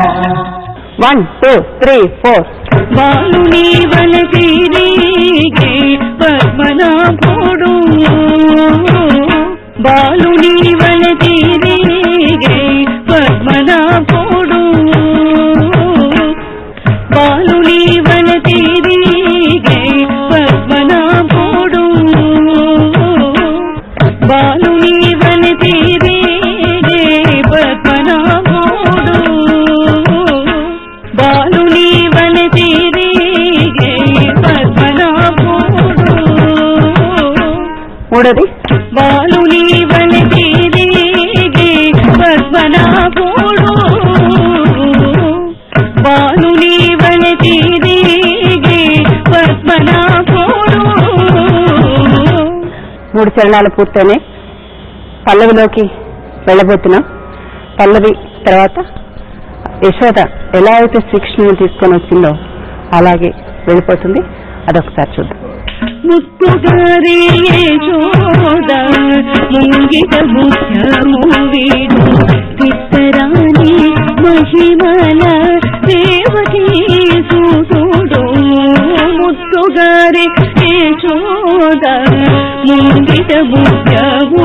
1 2 3 4 బాలుని వనతిరిగే పద్మనాభుడు బాలుని వనతిరిగే పద్మనాభుడు బాలుని వనతిరిగే పద్మనాభుడు బాలుని వనతిరిగే పద్మనాభుడు బాలుని వనతిరిగే పద్మనాభుడు మూడోది బాలుని వనతిరిగే పద్మనాభుడు బాలుని వనతిరిగే పద్మనాభుడు. 3 చరణాలు పూర్తయినాయి. పల్లవిలోకి వెళ్ళబోతున్నాం. పల్లవి తర్వాత యశోద ఎలా అయితే శ్రీకృష్ణుని తీసుకొని వచ్చిందో అలాగే వెళ్ళిపోతుంది. అదొకసారి చూద్దాం. ముత్తుగారి యశోద ముంగిట ముత్యము వీడు తిత్తరాని మహిమల దేవకీ సూతుడు ముత్తుగారి యశోద ముంగిట ముత్యము